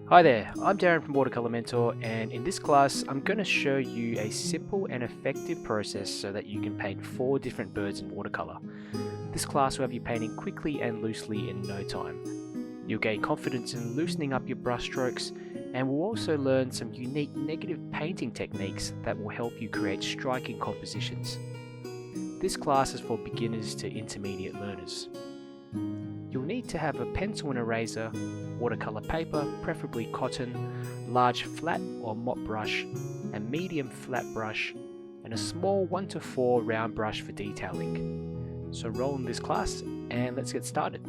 Hi there, I'm Darren from Watercolour Mentor, and in this class I'm going to show you a simple and effective process so that you can paint 4 different birds in watercolour. This class will have you painting quickly and loosely in no time. You'll gain confidence in loosening up your brush strokes, and we'll also learn some unique negative painting techniques that will help you create striking compositions. This class is for beginners to intermediate learners. You'll need to have a pencil and eraser, watercolour paper, preferably cotton, large flat or mop brush, a medium flat brush, and a small 1 to 4 round brush for detailing. So roll in this class and let's get started.